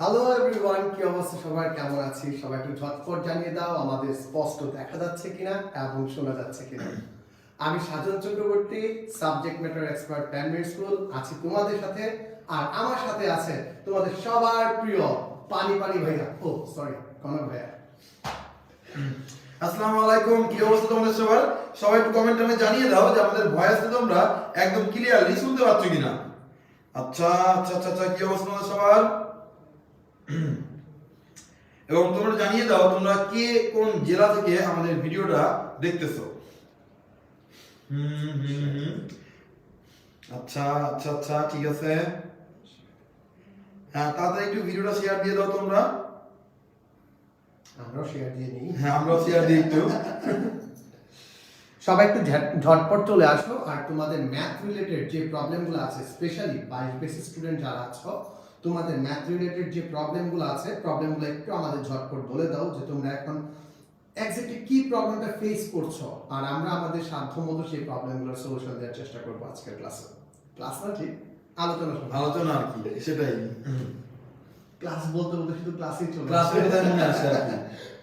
Hello everyone, কি অবস্থা সবার, কেমন আছি সবাই? একটু ঝটপট জানিয়ে দাও আমাদের স্পষ্ট দেখা যাচ্ছে কিনা এবং শোনা যাচ্ছে কিনা। আমি Sajan Chakraborty, subject matter expert primary school, আছি তোমাদের সাথে। আর আমার সাথে আছে তোমাদের সবার প্রিয় পানি পানি ভাইয়া, ও সরি কনক ভাইয়া। আসসালামু আলাইকুম, কি অবস্থা তোমাদের সবার? সবাই একটু কমেন্টে জানিয়ে দাও যে আমাদের ভয়েসটা তোমরা একদম ক্লিয়ারলি শুনতে পাচ্ছ কিনা। আচ্ছা আচ্ছা আচ্ছা আচ্ছা, কি অবস্থা তোমাদের সবার? এবং তোমরা জানিয়ে দাও তোমরা কে কোন জেলা থেকে আমাদের ভিডিওটা দেখতেছো। আচ্ছা আচ্ছা আচ্ছা, ঠিক আছে। হ্যাঁ, তাড়াতাড়ি একটু ভিডিওটা শেয়ার দিয়ে দাও তোমরা। আমরাও শেয়ার দিয়ে নিই। হ্যাঁ, আমরাও শেয়ার দিই একটু। সবাই একটু ঝটপট চলে আসো। আর তোমাদের ম্যাথ রিলেটেড যে প্রবলেমগুলো আছে, স্পেশালি 22 বেসিক স্টুডেন্ট যারা আছো, তোমাদের ম্যাথ রিলেটেড যে প্রবলেমগুলো আছে, প্রবলেমগুলো একটু আমাদের ঝটপট বলে দাও যে তোমরা এখন এক্স্যাক্টলি কি প্রবলেমটা ফেস করছো, আর আমরা আমাদের সাধ্যমতো সেই প্রবলেমগুলোর সলিউশন দেওয়ার চেষ্টা করবো আজকের ক্লাসে। ক্লাস না, ঠিক আলোচনা শুনবো। আলোচনা আর কি, সেটাই। ক্লাস বলতে বলতে শুধু ক্লাসই চলে ক্লাসের কথা মনে আসে আর কি।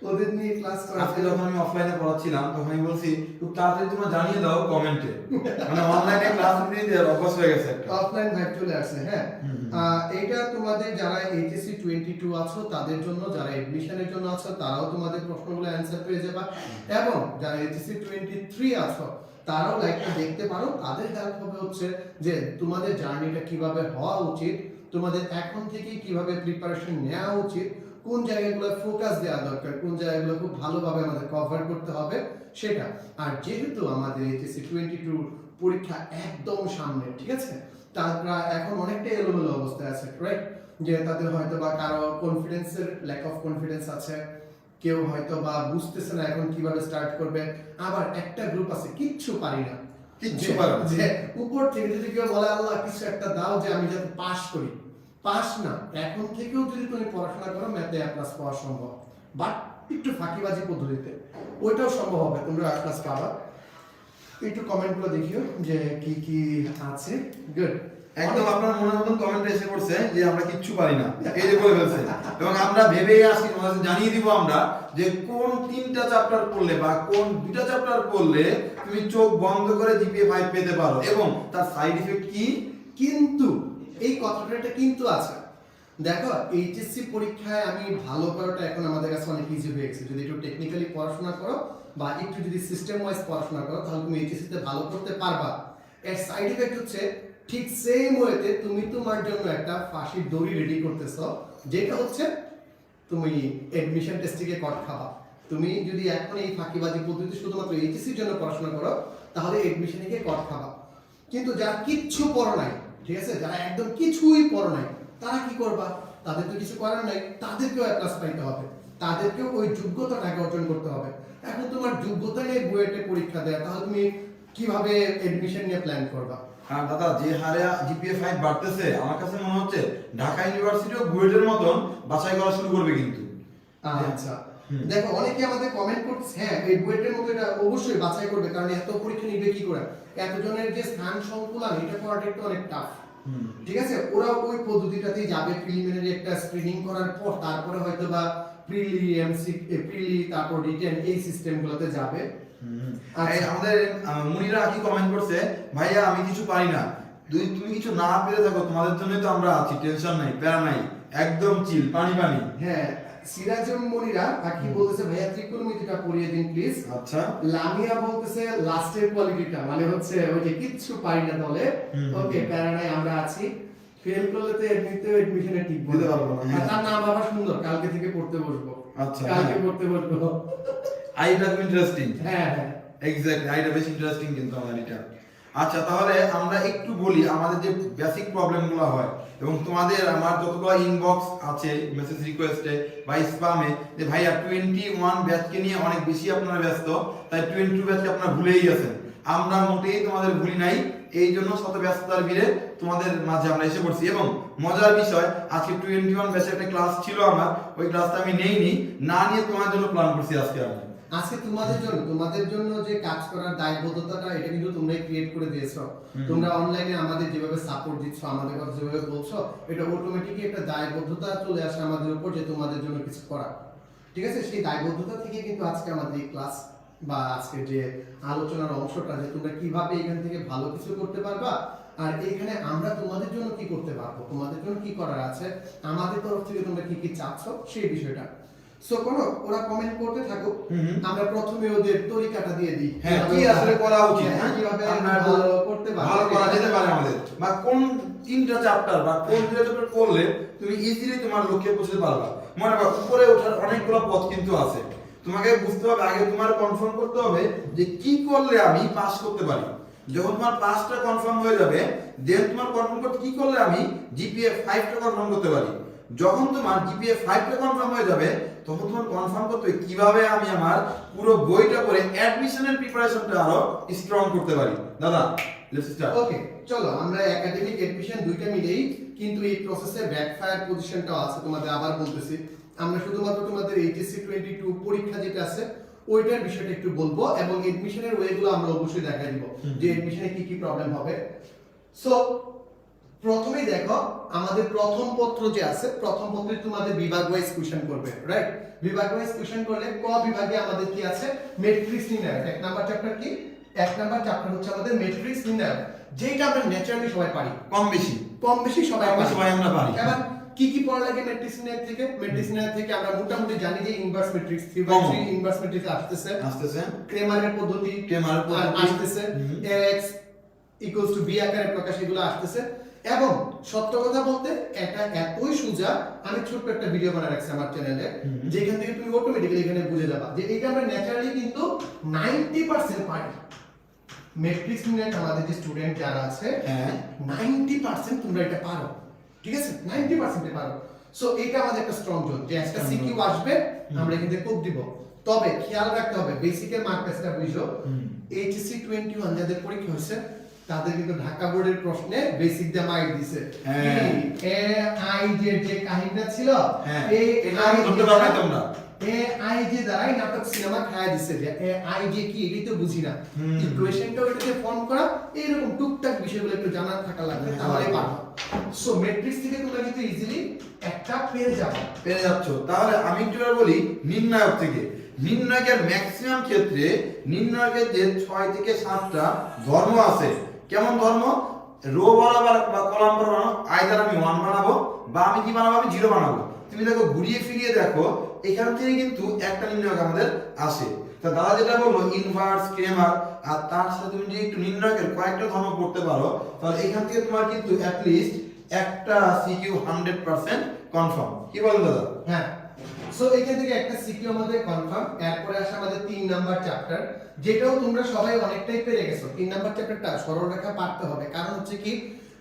ওদের নিয়ে ক্লাস করা। আজকে যখন আমি অফলাইনে পড়াচ্ছিলাম তখন আমি বলছি খুব তাড়াতাড়ি তোমরা জানিয়ে দাও কমেন্টে, মানে অনলাইনে ক্লাস নিতে অভ্যাস হয়ে গেছে একটা। অফলাইন ভাইব চলে আসছে। হ্যাঁ, এটা তোমাদের যারা এইচএসসি 22 আছো তাদের জন্য, যারা এডমিশনের জন্য আছো তারাও তোমাদের প্রশ্নগুলো অ্যানসার পেয়ে যাবে, এবং যারা এইচএসসি 23 আছো তারাও লাইভটা দেখতে পারো। তাদের হেল্প হবে হচ্ছে যে তোমাদের জার্নিটা কিভাবে হওয়া উচিত, তোমাদের এখন থেকে কিভাবে প্রিপারেশন নেওয়া উচিত, কোন জায়গাগুলো ফোকাস দেওয়া দরকার, কোন জায়গাগুলো খুব ভালোভাবে আমাদের কভার করতে হবে সেটা। আর যেহেতু আমাদের এইচএসসি 22 পরীক্ষা একদম সামনে, ঠিক আছে, তারা এখন অনেকটা এলোমেলো অবস্থায় আছে, রাইট? যে তাদের হয়তো বা কারো কনফিডেন্সের ল্যাক অফ কনফিডেন্স আছে, কেউ হয়তো বা বুঝতেছে না এখন কিভাবে স্টার্ট করবে। আবার একটা গ্রুপ আছে কিচ্ছু পারি না, কিচ্ছু পারে না। যে উপর থেকে যদি কেউ বলে আল্লাহ কিছু একটা দাও যে আমি যাতে পাস করি, পাস না, এখন থেকেও যদি তুমি পড়াশোনা করো ম্যাথে এ প্লাস পাওয়া সম্ভব, বাট একটু ফাঁকিবাজি পদ্ধতিতে, ওইটাও সম্ভব হবে, তোমরা এ প্লাস পাবা। একটু কমেন্টগুলো দেখিও যে কি কি আছে। গুড, একদম আপনার মনের মতন কমেন্ট এসে পড়ছে যে আমরা কিচ্ছু পারি না, এই যে বলে ফেলছে। এবং আমরা ভেবেই আসি তোমাদের জানিয়ে দিব আমরা যে কোন 3টা চ্যাপ্টার পড়লে বা কোন 2টা চ্যাপ্টার পড়লে তুমি চোখ বন্ধ করে জিপিএ 5 পেতে পারো এবং তার সাইড ইফেক্ট কি। কিন্তু এই কথাটা একটা কিন্তু আছে। দেখো, এইচএসসি পরীক্ষায় আমি ভালো করাটা এখন আমাদের কাছে অনেক ইজি হয়ে গেছে। যদি একটু টেকনিক্যালি পড়াশোনা করো বা একটু যদি সিস্টেম ওয়াইজ পড়াশোনা করো তাহলে তুমি এইচএসসি তে ভালো করতে পারবা। এর সাইড ইফেক্ট হচ্ছে ঠিক সেম ওয়েতে তুমি তোমার জন্য একটা ফাঁসির দড়ি রেডি করতেছো, যেটা হচ্ছে তুমি এডমিশন টেস্ট থেকে কট খাবা। তুমি যদি এখন এই ফাঁকিবাজি পদ্ধতি শুধুমাত্র এইচএসসির জন্য পড়াশোনা করো তাহলে এডমিশনে গিয়ে কট খাবা। কিন্তু যারা কিচ্ছু পড়ো নাই, ঠিক আছে, যারা একদম কিছুই পড়ো নাই, তারা কি করবা? তাদের তো কিছু করার নাই, তাদেরকেও এ প্লাস পাইতে হবে, তাদেরকেও ওই যোগ্যতাটাকে অর্জন করতে হবে। এখন তোমার যোগ্যতা নিয়ে বুয়েটে পরীক্ষা দেয়, তাহলে তুমি কিভাবে এডমিশন নিয়ে প্ল্যান করবা? হ্যাঁ দাদা, যে হারে জিপিএ 5 বাড়তেছে আমার কাছে মনে হচ্ছে ঢাকা ইউনিভার্সিটিও বুয়েটের মতন বাছাই করা শুরু করবে কিন্তু। আচ্ছা, দেখো অনেকে আমাদের কমেন্ট করছে, হ্যাঁ এই বুয়েটের মতো এটা অবশ্যই বাছাই করবে, কারণ এত পরীক্ষা নিবে কি করে, এতজনের যে স্থান সংকুলান এটা করাটা একটু অনেক টাফ। ঠিক আছে, ওরা ওই পদ্ধতিটাতেই যাবে, প্রিলিমিনারি একটা স্ক্রিনিং করার পর তারপরে হয়তো বা প্রিলি প্রিলি তারপর রিটেন এই সিস্টেমগুলোতে যাবে। আমাদের মুনিরা কি কমেন্ট করছে, ভাইয়া আমি কিছু পারি না, তুমি কিছু না পেরে থাকো তোমাদের জন্যই তো আমরা আছি, টেনশন নাই, প্যারা নাই, একদম চিল, পানি পানি। হ্যাঁ, সিরাজম মনিরা কি বলতেছে, ভাইয়া ত্রিকোণমিতিটা পড়িয়ে দিন প্লিজ। আচ্ছা, লামিয়া বলতেছে লাস্টের কোয়ালিটিটা মানে হচ্ছে ওই যে কিচ্ছু পারি না দলে, ওকে প্যারা নাই, আমরা আছি, ফেল করলে তো এমনিতেও এডমিশনে ঠিক দিতে পারবো না। তার নাম বাবা সুন্দর, কালকে থেকে পড়তে বসবো। আচ্ছা, কালকে পড়তে বসবো। আইটা খুব ইন্টারেস্টিং। হ্যাঁ হ্যাঁ, এক্স্যাক্টলি, আইটা বেশ ইন্টারেস্টিং কিন্তু আমাদের এটা। আচ্ছা, তাহলে আমরা একটু বলি আমাদের যে বেসিক প্রবলেমগুলো হয় এবং তোমাদের আমার যতগুলো ইনবক্স আছে মেসেজ রিকোয়েস্টে বা স্প্যামে যে ভাইয়া 21 ব্যাচকে নিয়ে অনেক বেশি আপনারা ব্যস্ত, তাই 22 ব্যাচকে আপনারা ভুলেই গেছেন। আমরা মোটেই তোমাদের ভুলি নাই, এই জন্য শত ব্যস্ততার ভিড়ে তোমাদের মাঝে আমরা এসে পড়ছি। এবং মজার বিষয়, আজকে 21 ব্যাচের একটা ক্লাস ছিল আমার, ওই ক্লাসটা আমি নেইনি, না নিয়ে তোমার জন্য প্ল্যান করছি আজকে আমি। আজকে তোমাদের জন্য যে কাজ করার দায়বদ্ধতাটা এটা কিন্তু তোমরাই ক্রিয়েট করে দিয়েছো। তোমরা অনলাইনে আমাদের যেভাবে সাপোর্ট দিচ্ছ, আমাদের কথা যেভাবে বলছো, এটা অটোমেটিকলি একটা দায়বদ্ধতা চলে আসে আমাদের উপর যে তোমাদের জন্য কিছু করা। ঠিক আছে, সেই দায়বদ্ধতা থেকে কিন্তু আজকে আমাদের এই ক্লাস বা আজকে যে আলোচনার অংশটা, যে তোমরা কিভাবে এখান থেকে ভালো কিছু করতে পারবা, আর এইখানে আমরা তোমাদের জন্য কি করতে পারবো, তোমাদের জন্য কি করার আছে, আমাদের তরফ থেকে তোমরা কি কি চাচ্ছ সেই বিষয়টা। সো কোন ওরা কমেন্ট করতে থাকুক, আমরা প্রথমে ওদের তরিকাটা দিয়ে দিই, হ্যাঁ কি আসলে করা উচিত, হ্যাঁ কিভাবে আমরা ভালো করতে পারবো, ভালো করা যেতে পারে আমাদের, বা কোন তিনটা চ্যাপ্টার বা কোন দুটো চ্যাপ্টার করলে তুমি ইজিলি তোমার লক্ষ্যে পৌঁছতে পারবা। মনে রাখো উপরে ওঠার অনেকগুলো পথ কিন্তু আছে, তোমাকে বুঝতে হবে, আগে তোমার কনফার্ম করতে হবে যে কি করলে আমি পাস করতে পারি। যখন তোমার পাসটা কনফার্ম হয়ে যাবে, দেন তোমার কনফার্ম করতে কি করলে আমি জিপিএ 5টা কনফার্ম করতে পারি। যখন তোমার জিপিএ 5টা কনফার্ম হয়ে যাবে, তখন তোমার কনফার্ম করতে হবে কিভাবে আমি আমার পুরো বইটা পড়ে অ্যাডমিশনের প্রিপারেশনটা আরো স্ট্রং করতে পারি। দাদা লেটস স্টার্ট। ওকে, চলো আমরা একাডেমিক এডমিশন দুইটা মিলেই কিন্তু এই প্রসেসে ব্যাকফায়ার পজিশনটাও আছে। তোমাদের আবার বলতেছি, আমরা শুধুমাত্র তোমাদের এইচএসসি 22 পরীক্ষা যেটা আছে ওইটার বিষয়টা একটু বলবো, এবং এডমিশনের ওয়েগুলো আমরা অবশ্যই দেখাই দিব যে এডমিশনে কি কি প্রবলেম হবে। সো প্রথমেই দেখো, আমাদের প্রথম পত্র যে আছে, প্রথম পত্রে তোমাদের বিভাগ ওয়াইজ কোশ্চেন করবে, রাইট? বিভাগ ওয়াইজ কোশ্চেন করলে ক বিভাগে আমাদের কি আছে, ম্যাট্রিক্স নির্ণয়। এক নাম্বার চ্যাপ্টার কি? এক নাম্বার চ্যাপ্টার হচ্ছে আমাদের ম্যাট্রিক্স নির্ণয়, যেটা আমরা ন্যাচারালি সবাই পারি, কম বেশি সবাই আমরা পারি। এবার কি কি পড়া লাগে ম্যাট্রিক্স নির্ণয় থেকে? ম্যাট্রিক্স নির্ণয় থেকে আমরা মোটামুটি জানি যে ইনভার্স ম্যাট্রিক্স 3/3 ইনভার্স ম্যাট্রিক্স আসতেছে, ক্রেমারের পদ্ধতি আসতেছে, x = b আকারে প্রকাশ, এগুলো আসতেছে। এবং সত্য কথা বলতে এটা এতই সোজা, আমি ছোট্ট একটা ভিডিও বানায় রাখছি আমার চ্যানেলে, যেখান থেকে তুমি অটোমেটিক্যালি এখানে বুঝে যাবা যে এটা আমরা ন্যাচারালি কিন্তু 90% পারি। ম্যাট্রিক্স নির্ণয় আমাদের যে স্টুডেন্ট যারা আছে, হ্যাঁ 90% তোমরা এটা পারো, ঠিক আছে? 90% পারো। সো এটা আমাদের একটা স্ট্রং জোন, যে একটা সিকিউ আসবে আমরা এখান থেকে কোড দিব। তবে খেয়াল রাখতে হবে, বেসিকের মার্ক টেস্টটা বুঝো, এইচএসসি 21 যাদের পরীক্ষা হয়েছে তাদের কিন্তু ঢাকা বোর্ডের প্রশ্নে বেসিক দিয়ে মাইক দিছে। এ আই যে কাহিনীটা ছিল, এ আই ধরতে পারবে তোমরা, এ আই যে দ্বারাই নাটক সিনেমা খায়া দিছে, যে এ আই যে কি এটাই তো বুঝি না, ইকুয়েশনটা ওটাকে ফর্ম করা, এইরকম টুকটাক বিষয়গুলো একটু জানা থাকা লাগবে, তাহলে পারবে। সো ম্যাট্রিক্স থেকে তোমরা কিন্তু ইজিলি একটা পেয়ে যাচ্ছ। তাহলে আমি একটু বলি নির্ণায়ক থেকে। নির্ণায়কের ম্যাক্সিমাম ক্ষেত্রে নির্ণায়কের যে 6 থেকে 7টা ধর্ম আছে। কেমন ধর্ম? রো বরাবর বা কলাম বরাবর আইদার আমি 1 বানাবো, বা আমি কি বানাবো, আমি 0 বানাবো। তুমি দেখো ঘুরিয়ে ফিরিয়ে দেখো, এখান থেকে কিন্তু একটা নির্ণায়ক আমাদের আসে। তা দাদা যেটা বললো ইনভার্স, ক্রেমার, আর তার সাথে তুমি যদি একটু নির্ণায়কের কয়েকটা ধর্ম পড়তে পারো, তাহলে এখান থেকে তোমার কিন্তু অ্যাট লিস্ট একটা সিকিউ 100% কনফার্ম। কি বলেন দাদা? হ্যাঁ, সো এখান থেকে একটা সিকিউ আমাদের কনফার্ম। এরপরে আসে আমাদের 3 নাম্বার চ্যাপ্টার, যেটাও তোমরা সবাই অনেকটাই পেরে গেছো। 3 নাম্বার চ্যাপ্টারটা সরলরেখা পারতে হবে, কারণ হচ্ছে কি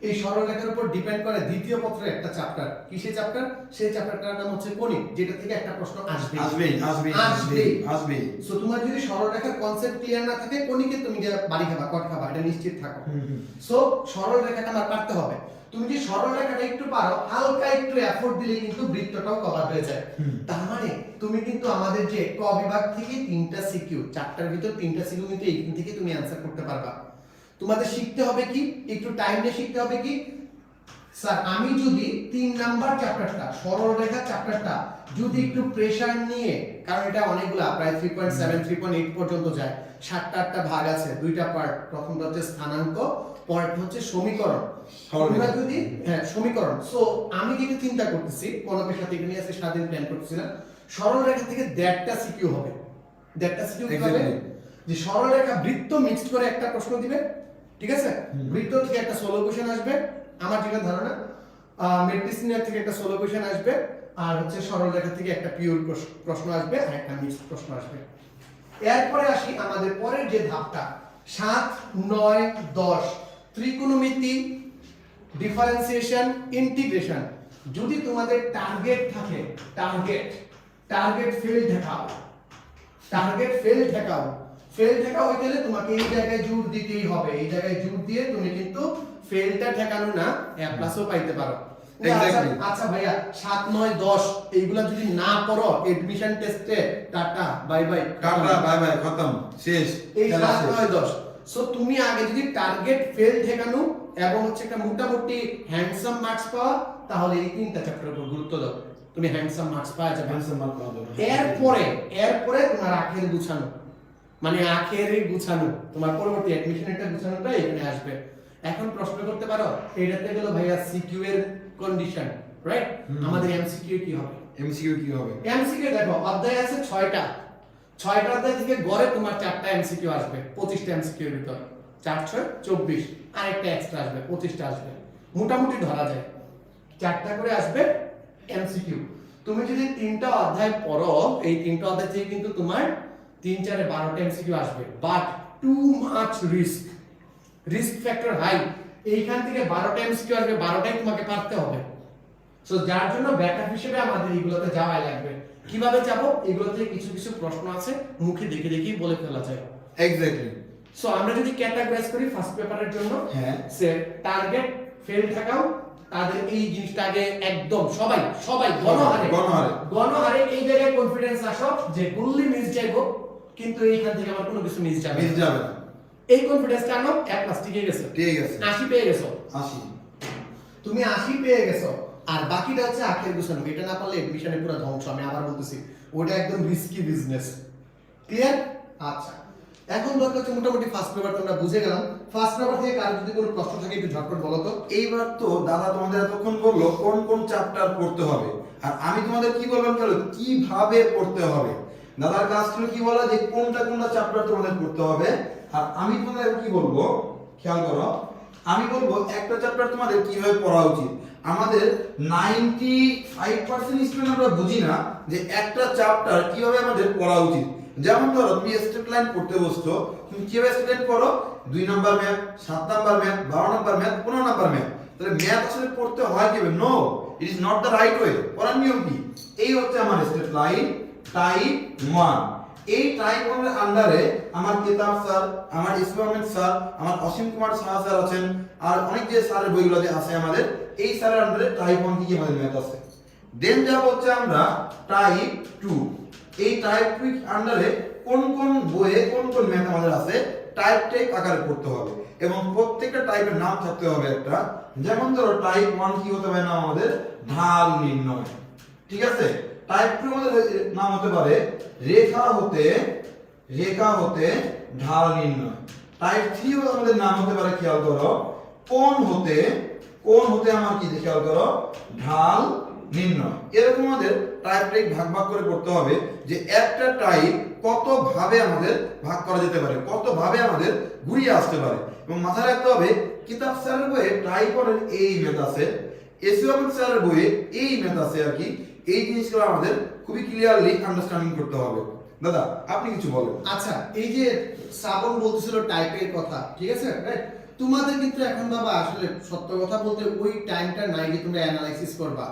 এই সরলরেখার উপর ডিপেন্ড করে দ্বিতীয় পত্রের একটা চ্যাপ্টার। কিসের চ্যাপ্টার? সেই চ্যাপ্টারটার নাম হচ্ছে কণিক, যেটা থেকে একটা প্রশ্ন আসবে। সো তোমার যদি সরলরেখার কনসেপ্ট ক্লিয়ার না থাকে, কণিকে তুমি যে বাড়ি খাবা, কট খাবা, এটা নিশ্চিত থাকো। সো সরলরেখাটা আমার পারতে হবে। তুমি যদি সরলরেখাটা একটু পারো, হালকা একটু এফোর্ট দিলে কিন্তু বৃত্তটাও কভার হয়ে যায়। তার মানে তুমি কিন্তু আমাদের যে ক বিভাগ থেকে 3টা সিকিউ, 4টার ভিতর 3টা সিকিউ কিন্তু এইখান থেকে তুমি অ্যানসার করতে পারবা। তোমাদের শিখতে হবে কি, একটু টাইম নিয়ে শিখতে হবে কি, স্যার আমি যদি 3 নাম্বার চ্যাপ্টারটা, সরলরেখা চ্যাপ্টারটা যদি একটু প্রেসার নিয়ে, কারণ এটা অনেকগুলা প্রায় 3.7 3.8 পর্যন্ত যায়, 7টা 8টা ভাগ আছে, 2টা পার্ট। প্রথমটা হচ্ছে স্থানাঙ্ক, পরেরটা হচ্ছে সমীকরণ। তোমরা যদি সমীকরণ। সো আমি যেটা চিন্তা করতেছি, কনকের সাথে এটা নিয়ে আজকে স্বাধীন প্ল্যান করতেছিলাম, সরলরেখা থেকে 1.5টা সিকিউ হবে। 1.5টা সিকিউ কি হবে? যে সরলরেখা বৃত্ত মিক্সড করে একটা প্রশ্ন দিবে, ঠিক আছে? বৃত্ত থেকে একটা সোলো কোশ্চেন আসবে, আমার যেটা ধারণা ম্যাট্রিক্স নির্ণয় থেকে একটা সোলো কোশ্চেন আসবে, আর হচ্ছে সরলরেখা থেকে একটা পিওর প্রশ্ন আসবে, আর একটা মিক্সড প্রশ্ন আসবে। এরপরে আসি আমাদের পরের যে ধাপটা, 7, 9, 10 ত্রিকোণমিতি, ডিফারেন্সিয়েশন, ইন্টিগ্রেশন। যদি তোমাদের টার্গেট থাকে, টার্গেট ফেল দেখাও, ফেল ঠেকাও হইতে গেলে তোমাকে এই জায়গায় জোর দিতেই হবে। এই জায়গায় জোর দিয়ে তুমি কিন্তু ফেলটা ঠেকানো না, এ প্লাসও পাইতে পারো। যে আচ্ছা Exactly. আচ্ছা ভাইয়া 7 9 10 এইগুলা যদি না পড়ো এডমিশন টেস্টে tata bye bye tata bye bye খতম শেষ এই খেলা 7 শেষ। 9 10 সো তুমি আগে যদি টার্গেট ফেল ঠেকানো এবং হচ্ছে একটা মোটামুটি হ্যান্ডসাম মার্কস পাওয়া তাহলে এই তিনটা চ্যাপ্টারের উপর গুরুত্ব দাও তুমি হ্যান্ডসাম মার্কস পাওয়া যাবে Handsome mark পাওয়া যাবে। এরপরে তোমার আখের গুছানো মানে আখের গুছানো তোমার পরবর্তী অ্যাডমিশনটা গুছানোটা এখানে আসবে এখন প্রশ্ন করতে পারো এটাতে গেল ভাইয়া সিকিউ এর কন্ডিশন রাইট আমাদের এমসিকিউ কি হবে এমসিকিউ কি হবে? এমসিকিউ দেখো অধ্যায় আছে 6টা অধ্যায় থেকে গড়ে তোমার 4টা এমসিকিউ আসবে 25টা এমসিকিউ এর ভিতর 4 6 24 আরেকটা এক্সট্রা আসবে 25টা আসবে মোটামুটি ধরা যায় 4টা করে আসবে এমসিকিউ তুমি যদি 3টা অধ্যায় পড়ো এই 3টা অধ্যায় থেকে কিন্তু তোমার 3 4 এ 12টা এমসিকিউ আসবে but too much risk factor high এইখান থেকে 12টা এমসিকিউ আসবে 12টাই তোমাকে পারতে হবে সো যার জন্য ব্যাকআপ হিসেবে আমাদের এইগুলোতে যাওয়াই লাগবে কিভাবে যাব এগুলোতে কিছু কিছু প্রশ্ন আছে মুখে দেখে দেখেই বলে ফেলা যায় এক্স্যাক্টলি। সো আমরা যদি ক্যাটাগরাইজ করি ফার্স্ট পেপারের জন্য হ্যাঁ। সে টার্গেট ফেল থাকাও তাদের এই জিনিসটা আগে একদম সবাই গণহারে এই জায়গায় কনফিডেন্স আসো যে গুল্লি মিস যাইবো কিন্তু এইখান থেকে আমার কোনো কিছু মিস যাবে মিস যাবে না। এই কনফিডেন্সটা আনো এক মাস টিকে গেছে ঠিক আছে 80 পেয়ে গেছো 80 তুমি 80 পেয়ে গেছো আর বাকিটা হচ্ছে আখের গুছানো এটা না পারলে এডমিশনে পুরো ধ্বংস আমি আবার বলতেছি ওটা একদম রিস্কি বিজনেস ক্লিয়ার আচ্ছা এখন দরকার হচ্ছে মোটামুটি ফার্স্ট পেপার তোমরা বুঝে গেলাম ফার্স্ট পেপার থেকে কারো যদি কোনো প্রশ্ন থাকে একটু ঝটপট বলো তো এইবার তো দাদা তোমাদের এতক্ষণ বললো কোন কোন চ্যাপ্টার পড়তে হবে আর আমি তোমাদের কি বললাম চলো কিভাবে পড়তে হবে দাদার কাজ ছিল কি বলা যে কোনটা কোনটা চ্যাপ্টার তোমাদের পড়তে হবে আর আমি তোমাদের কি বলবো খেয়াল করো আমি বলবো একটা চ্যাপ্টার তোমাদের কিভাবে পড়া উচিত আমাদের 95% স্টুডেন্ট আমরা বুঝি না যে একটা চ্যাপ্টার কিভাবে আমাদের পড়া উচিত যেমন ধরো তুমি স্ট্রেট লাইন পড়তে বসছো তুমি কিভাবে স্ট্রেট লাইন পড়ো 2 number math 7 number math 12 number math 15 number math তাহলে ম্যাথ আসলে পড়তে হয় কিভাবে no it is not the right way পড়ার নিয়ম কি এই হচ্ছে আমার স্ট্রেট লাইন টাইপ 1 এই টাইপ 1 এর আন্ডারে আমার কিতাব স্যার আমার ইসলামিক স্যার আমার অসীম কুমার সাহা স্যার আছেন আর অনেক যে স্যারের বইগুলো যে আছে আমাদের এই স্যারের আন্ডারে টাইপ 1 কি আমাদের ম্যাথ আছে দেন যাব হচ্ছে আমরা টাইপ 2 এই টাইপ 2 আন্ডারে কোন কোন বইয়ে কোন কোন ম্যাথ আমাদের আছে টাইপ আকারে পড়তে হবে এবং প্রত্যেকটা টাইপের নাম থাকতে হবে একটা যেমন ধরো টাইপ 1 কি হতে পারে নাম আমাদের ঢাল নির্ণয় ঠিক আছে টাইপ 2 আমাদের নাম হতে পারে রেখা হতে ঢাল নির্ণয় টাইপ 3 আমাদের নাম হতে পারে খেয়াল করো কোণ হতে আমার কি খেয়াল করো ঢাল নির্ণয় এরকম আমাদের টাইপ ভাগ করে পড়তে হবে যে একটা টাইপ কত ভাবে আমাদের ভাগ করা যেতে পারে কত ভাবে আমাদের ঘুরিয়ে আসতে পারে এবং মাথায় রাখতে হবে কিতাব স্যারের বইয়ে টাইপ 1 এর এই ম্যাথ আছে এসইও স্যারের বইয়ে এই ম্যাথ আছে আর কি এই জিনিসগুলো আমাদের খুবই ক্লিয়ারলি আন্ডারস্ট্যান্ডিং করতে হবে দাদা আপনি কিছু বলেন আচ্ছা এই যে শ্রাবণ বলতেছিল টাইপের কথা ঠিক আছে রাইট তোমাদের কিন্তু এখন বাবা আসলে সত্য কথা বলতে ওই টাইমটা নাই যে তোমরা অ্যানালাইসিস করবা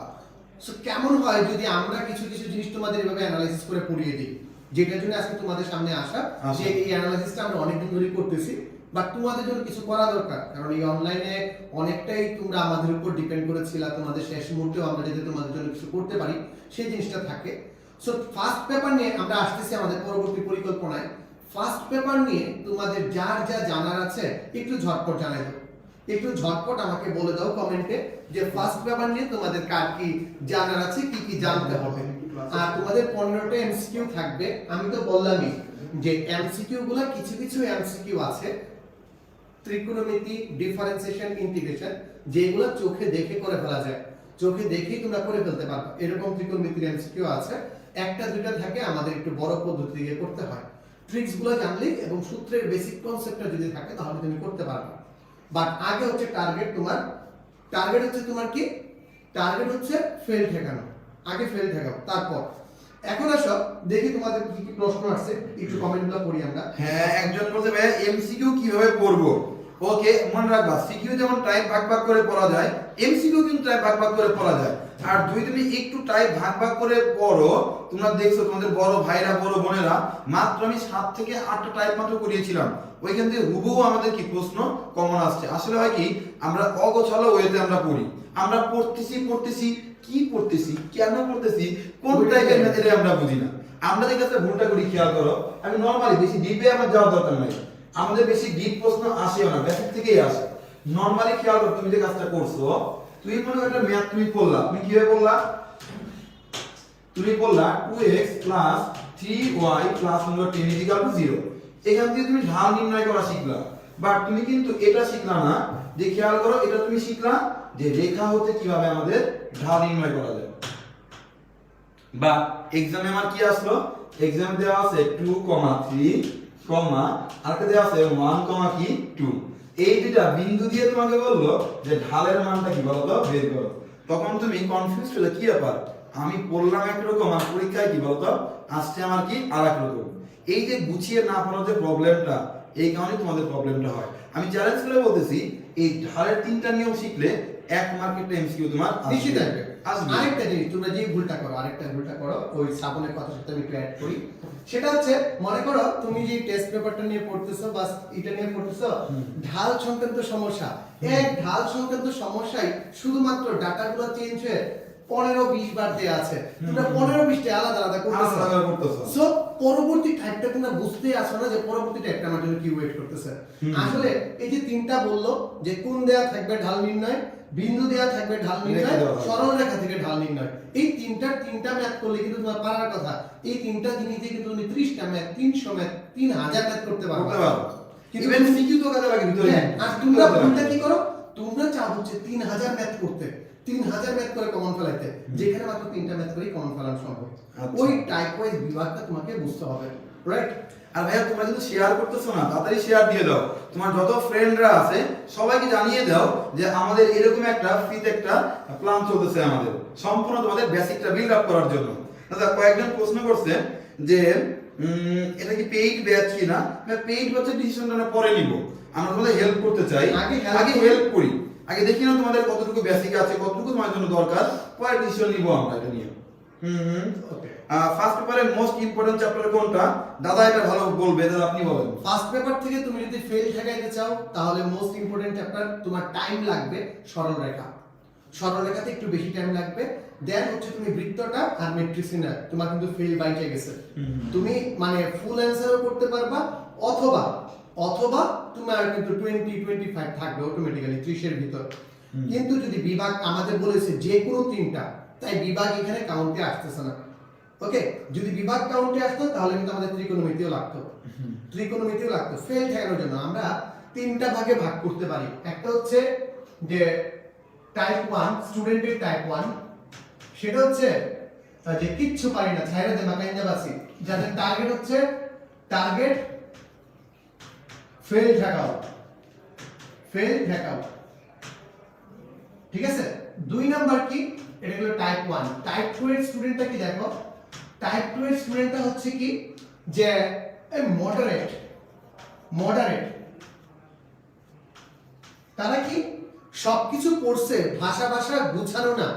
সো কেমন হয় যদি আমরা কিছু কিছু জিনিস তোমাদের এভাবে অ্যানালাইসিস করে পড়িয়ে দিই যেটার জন্য আজকে তোমাদের সামনে আসা যে এই অ্যানালাইসিসটা আমরা অনেকদিন ধরে করতেছি বাট তোমাদের জন্য কিছু করা দরকার কারণ এই অনলাইনে অনেকটাই তোমরা আমাদের উপর ডিপেন্ড করেছিলা তোমাদের শেষ মুহূর্তেও আমরা যদি তোমাদের জন্য কিছু করতে পারি সেই জিনিসটা থাকে সো ফার্স্ট পেপার নিয়ে আমরা আসতেছি আমাদের পরবর্তী পরিকল্পনায় ফার্স্ট পেপার নিয়ে তোমাদের যার যা জানার আছে একটু ঝটপট জানাই দাও একটু ঝটপট আমাকে বলে দাও কমেন্টে যে ফার্স্ট পেপার নিয়ে তোমাদের কার কি জানার আছে কি কি জানতে হবে আর তোমাদের 15টা এমসিকিউ থাকবে আমি তো বললামই যে এমসিকিউ গুলো কিছু কিছু এমসিকিউ আছে ত্রিকোণমিতি ডিফারেন্সিয়েশন ইন্টিগ্রেশন যেগুলো চোখে দেখে করে ফেলা যায় চোখে দেখেই তোমরা করে ফেলতে পারবে এরকম ত্রিকোণমিতির এমসিকিউ আছে একটা দুইটা থাকে আমাদের একটু বড় পদ্ধতি দিয়ে করতে হয় ট্রিক্স গুলো জানলে এবং সূত্রের বেসিক কনসেপ্টটা যদি থাকে তাহলে তুমি করতে পারবে বাট আগে হচ্ছে টার্গেট হচ্ছে তোমার কি টার্গেট হচ্ছে ফেল ঠেকানো আগে ফেল ঠেকাও তারপর এখন আসো দেখি তোমাদের কি কি প্রশ্ন আসছে একটু কমেন্টগুলো পড়ি আমরা হ্যাঁ একজন বলছে ভাই এমসিকিউ কিভাবে পড়বো ওকে, মনে রাখবা সিকিউ যেমন টাইপ ভাগ ভাগ করে পড়া যায়, এমসিকিউ কিন্তু টাইপ ভাগ ভাগ করে পড়া যায়। আর যদি তুমি একটু টাইপ ভাগ ভাগ করে পড়ো, তোমরা দেখছো তোমাদের বড় ভাইরা বড় বোনেরা মাত্র আমি 7 থেকে 8টা টাইপ মাত্র করিয়েছিলাম, ওইখান থেকে হুবহু আমাদের কি প্রশ্ন কমন আসছে। আসলে হয় কি, আমরা অগোছালো ওয়েতে আমরা পড়ি, আমরা পড়তেছি কি পড়তেছি, কেন পড়তেছি, কোন টাইপের ম্যাথ আমরা বুঝি না। আমরা যে কাজটা ভুলটা করি খেয়াল করো, আমি নরমালি বেশি ডিপে আমার যাওয়ার দরকার নাই, আমাদের বেশি ডিপ প্রশ্ন আসেও না, বেসিক থেকেই আসে। নরমালি খেয়াল করো, তুমি যে কাজটা করছো, তুমি মনে করো একটা ম্যাথ তুমি পড়লা, তুমি কিভাবে পড়লা, তুমি পড়লা 2x 3y 10 0। এখান থেকে তুমি ঢাল নির্ণয় করা শিখলা, বাট তুমি কিন্তু এটা শিখলা না যে, খেয়াল করো, এটা তুমি শিখলা যে রেখা হতে কিভাবে আমাদের ঢাল নির্ণয় করা যায়। বা এক্সামে আমার কি আসলো, এক্সাম দেওয়া আছে 2,3, আরেকটা দেওয়া আছে 1,2। এই দুটা বিন্দু দিয়ে তোমাকে বললো যে ঢালের মানটা কি বলতো বের করো, তখন তুমি কনফিউজ হলে কি ব্যাপার, আমি পড়লাম একরকম আর পরীক্ষায় কি বলতো আসছে আমার কি আরেক রকম। এই যে গুছিয়ে না পড়ার যে প্রবলেমটা, এই কারণে তোমাদের প্রবলেমটা হয়। আমি চ্যালেঞ্জ করে বলতেছি, এই ঢালের 3টা নিয়ম শিখলে 1 মার্কের এমসিকিউ তোমার নিশ্চিত আসবে। আরেকটা জিনিস তোমরা যে ভুলটা করো, আরেকটা ভুলটা করো, ওই শ্রাবণের কথার সাথে আমি একটু অ্যাড করি। সেটা হচ্ছে, মনে করো তুমি যে টেস্ট পেপারটা নিয়ে পড়তেছো বা এটা নিয়ে পড়তেছো, ঢাল সংক্রান্ত সমস্যা, এক ঢাল সংক্রান্ত সমস্যায় শুধুমাত্র ডাটাগুলো চেঞ্জ হয়ে 15-20 বার দেয়া আছে, তোমরা 15-20টা আলাদা আলাদা করতেছো। সো পরবর্তী টাইপটা তোমরা বুঝতে আসো না যে পরবর্তী টাইপটা আমার জন্য কি ওয়েট করতেছে। আসলে এই যে 3টা বললো যে কোন দেয়া থাকবে ঢাল নির্ণয়, বিন্দু দেয়া থাকবে ঢাল নির্ণয়, সরল রেখা থেকে ঢাল নির্ণয়, এই তিনটা ম্যাথ করলে কিন্তু তোমার পারার কথা। এই 3টা জিনিস দিয়ে কিন্তু তুমি 30টা ম্যাথ, 300 ম্যাথ, 3000 ম্যাথ করতে পারবে। কিন্তু এমসিকিউ তো কাজে লাগে ভিতরে। আর তোমরা কোনটা কি করো, তোমরা চাও হচ্ছে 3000 ম্যাথ করতে, 3000 ম্যাথ করে কমন ফেলাইতে, যেখানে মাত্র 3টা ম্যাথ করে কমন ফেলানো সম্ভব। ওই টাইপ ওয়াইজ বিভাগটা তোমাকে বুঝতে হবে, রাইট? আর ভাইয়া তোমরা কিন্তু শেয়ার করতেছো না, তাড়াতাড়ি শেয়ার দিয়ে দাও, তোমার যত ফ্রেন্ডরা আছে সবাইকে জানিয়ে দাও যে আমাদের এরকম একটা ফ্রিতে একটা প্ল্যান চলতেছে আমাদের, সম্পূর্ণ তোমাদের বেসিকটা বিল্ড আপ করার জন্য। দাদা কয়েকজন প্রশ্ন করছে যে এটা কি পেইড ব্যাচ কিনা, পেইড ব্যাচের ডিসিশনটা আমরা পরে নিব, আমরা তোমাদের হেল্প করতে চাই, আগে হেল্প করি, আগে দেখি না তোমাদের কতটুকু বেসিক আছে, কতটুকু তোমার জন্য দরকার, পরে ডিসিশন নিব আমরা এটা নিয়ে। ফার্স্ট পেপারের মোস্ট ইম্পর্টেন্ট চ্যাপ্টার কোনটা? দাদা এটা ভালো বলবে, দাদা আপনি বলেন। ফার্স্ট পেপার থেকে তুমি যদি ফেল ঠেকাইতে চাও, তাহলে মোস্ট ইম্পর্টেন্ট চ্যাপ্টার, তোমার টাইম লাগবে সরল রেখা, সরল রেখাতে একটু বেশি টাইম লাগবে। দেন হচ্ছে তুমি বৃত্তটা আর ম্যাট্রিক্স না, তোমার কিন্তু ফেল বাইটে গেছে, তুমি মানে ফুল অ্যানসারও করতে পারবা, অথবা অথবা তোমার কিন্তু 20-25 থাকবে অটোমেটিক্যালি 30 এর ভিতর। কিন্তু যদি বিভাগ আমাদের বলেছে যে কোনো 3টা, তাই বিভাগ এখানে কাউন্টে আসতেছে না। ওকে, যদি বিভাগ কাউন্টে আসতো তাহলে কিন্তু আমাদের ত্রিকোণমিতিও লাগতো, ফেল ঠেকানোর জন্য আমরা 3টা ভাগে ভাগ করতে পারি। একটা হচ্ছে যে টাইপ 1, স্টুডেন্টের টাইপ 1, সেটা হচ্ছে যে কিচ্ছু পারি না, ছাইরা দে মাকাইন্দা বাসি, যাদের টার্গেট হচ্ছে টার্গেট ফেল ঠেকাও, ঠিক আছে? 2 নাম্বার কি, এটা হলো টাইপ 1। টাইপ 2 এর স্টুডেন্টটা কি দেখো, টাইপ 2 এর স্টুডেন্টটা হচ্ছে কি যে মডারেট, তারা কি সবকিছু পড়ছে, ভাষা গুছানো না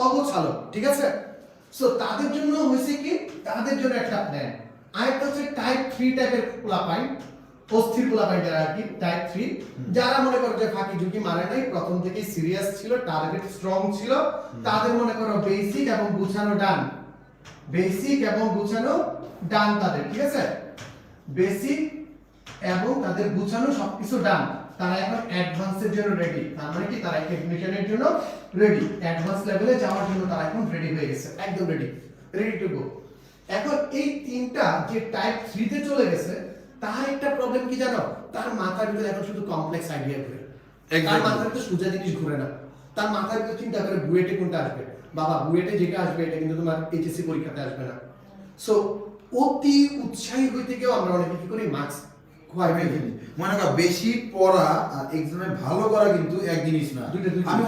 অগোছালো, ঠিক আছে? সো তাদের জন্য হইছে কি, তাদের জন্য একটা প্ল্যান। আরেকটা হচ্ছে টাইপ 3 টাইপের পোলাপাইন, অস্থির পোলাপাইন যারা আর কি টাইপ 3, যারা মনে করো যে ফাঁকি ঝুঁকি মারে নাই, প্রথম থেকে সিরিয়াস ছিল, টার্গেট স্ট্রং ছিল, তাদের মনে করো বেসিক এবং গুছানো ডান, তাদের, ঠিক আছে? বেসিক এবং তাদের গুছানো সবকিছু ডান, তারা এখন অ্যাডভান্সের জন্য রেডি। তার মানে কি, তারা টেকনিশিয়ানের জন্য রেডি, অ্যাডভান্স লেভেলে যাওয়ার জন্য তারা এখন রেডি হয়ে গেছে, একদম রেডি টু গো। এখন এই 3টা যে টাইপ 3 তে চলে গেছে, তার একটা প্রবলেম কি জানো, তার মাথার ভিতরে এখন শুধু কমপ্লেক্স আইডিয়া ঘুরে, তার মাথার ভিতরে সোজা জিনিস ঘুরে না, তার মাথার ভিতরে চিন্তা করে বুয়েটে কোনটা আসবে, বাবা বুয়েটে যেটা আসবে এটা কিন্তু তোমার এইচএসসি পরীক্ষাতে আসবে না। সো অতি উৎসাহী হইতে গিয়েও আমরা অনেকে কি করি, মার্কস খোয়াই ফেলি। মনে কর বেশি পড়া আর এক্সামে ভালো করা কিন্তু এক জিনিস না। আমি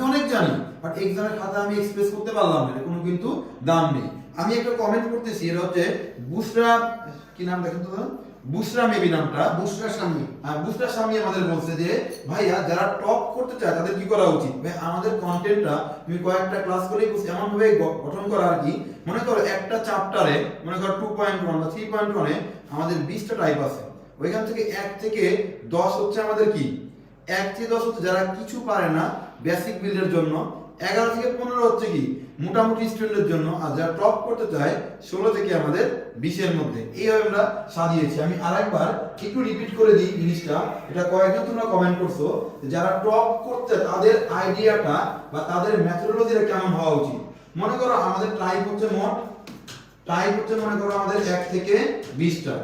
অনেক জানি, বাট এক্সামের খাতা আমি এক্সপ্রেস করতে পারলাম না, কোনো কিন্তু দাম নেই। আমি একটা কমেন্ট করতেছি, এটা হচ্ছে বুশরা, কি নাম দেখেন তো, বুসরা মেবি নামটা, বুশরা শাম্মী। বুসরা শাম্মী আমাদের বলছে যে ভাইয়া যারা টপ করতে চায় তাদের কি করা উচিত। ভাই আমাদের কন্টেন্টটা তুমি কয়েকটা ক্লাস করেই এমন ভাবে গঠন করা আর কি, মনে করো একটা চ্যাপ্টারে মনে করো 2.1 বা 3.1 এ আমাদের 20টা টাইপ আছে, ওইখান থেকে 1 থেকে 10 হচ্ছে আমাদের কি, 1 থেকে 10 হচ্ছে যারা কিছু পারে না বেসিক বিল্ডের জন্য, 11 থেকে 15 হচ্ছে কি মোটামুটি স্টুডেন্টের জন্য, আর যারা টপ করতে চায় 16 থেকে আমাদের 20 এর মধ্যে। এইভাবে আমরা সাজিয়েছি। আমি আরেকবার একটু রিপিট করে দিই জিনিসটা, এটা কয়েকজন তোমরা কমেন্ট করছো যারা টপ করতে তাদের আইডিয়াটা বা তাদের মেথোডোলজিটা কেমন হওয়া উচিত। মনে করো আমাদের টাইপ হচ্ছে মনে করো আমাদের 1 থেকে 20টা,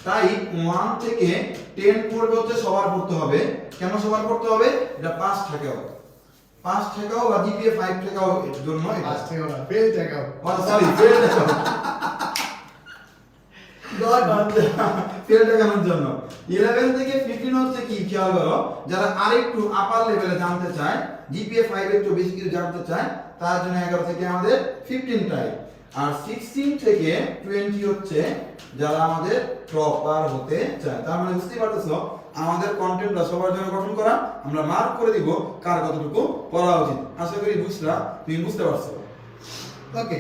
টাইপ 1 থেকে 10 পড়বে হচ্ছে সবার পড়তে হবে। কেন সবার পড়তে হবে? এটা পাস ঠেকাও বা জিপিএ 5 ঠেকাও এর জন্য, এটা পাস থেকে না, ফেল ঠেকাও। সরি ফেল ঠেকাও ফেল ঠেকানোর জন্য। 11 থেকে 15 হচ্ছে কি খেয়াল করো, যারা আরেকটু আপার লেভেলে জানতে চায়, জিপিএ 5 একটু বেশি কিছু জানতে চায়, তার জন্য 11 থেকে আমাদের 15 টাইপ। আর 16 থেকে 20 হচ্ছে যারা আমাদের টপার হতে চায়। তার মানে বুঝতেই পারতেছো আমাদের কন্টেন্টটা সবার জন্য গঠন করা, আমরা মার্ক করে দিব কার কতটুকু পড়া উচিত। আশা করি বুঝলা, তুমি বুঝতে পারছো। ওকে,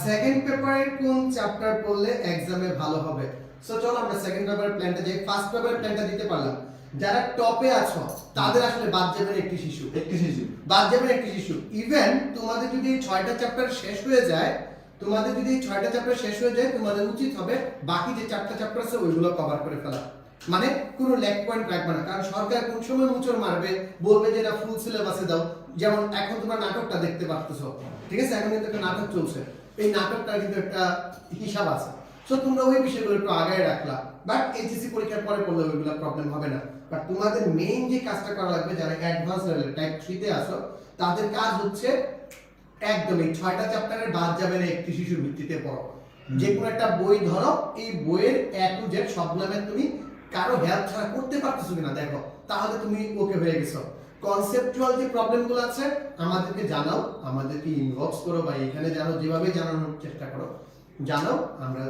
সেকেন্ড পেপারের কোন চ্যাপ্টার পড়লে এক্সামে ভালো হবে? সো চলো আমরা সেকেন্ড পেপারের প্ল্যানটা যাই। ফার্স্ট পেপারের প্ল্যানটা দিতে পারলাম, যারা টপে আছো তাদের আসলে বাদ যাবেন একটি শিশু, বাদ যাবেন একটি শিশু। ইভেন তোমাদের যদি এই 6টা চ্যাপ্টার শেষ হয়ে যায়, তোমাদের উচিত হবে বাকি যে 4টা চ্যাপ্টার আছে ওইগুলো কভার করে ফেলা। মানে কোনো ল্যাক পয়েন্ট রাখবে না, কারণ সরকার কোন সময় মুচড় মারবে, বলবে যে এটা ফুল সিলেবাসে দাও। যেমন এখন তোমরা নাটকটা দেখতে পারতেছো, ঠিক আছে, এখন কিন্তু একটা নাটক চলছে, এই নাটকটার কিন্তু একটা হিসাব আছে। সো তোমরা ওই বিষয়গুলো একটু আগায় রাখলা, বাট এইচএসসি পরীক্ষার পরে পড়লে ওইগুলো প্রবলেম হবে না। বাট তোমাদের মেইন যে কাজটা করা লাগবে, যারা অ্যাডভান্স লেভেল টাইপ 3 তে আসো, তাদের কাজ হচ্ছে একদমই 6টা চ্যাপ্টারের বাদ যাবে না, একটি শিশুর ভিত্তিতে পড়ো। যে কোনো একটা বই ধরো, এই বইয়ের A to Z সবগুলো তুমি কারো হেল্প ছাড়া করতে পারতেছো কিনা দেখো, তাহলে তুমি ওকে হয়ে গেছো। কনসেপচুয়াল যে প্রবলেমগুলো আছে আমাদেরকে জানাও, আমাদেরকে ইনবক্স করো বা এখানে জানাও, যেভাবে জানানোর চেষ্টা করো জানাও, আমরা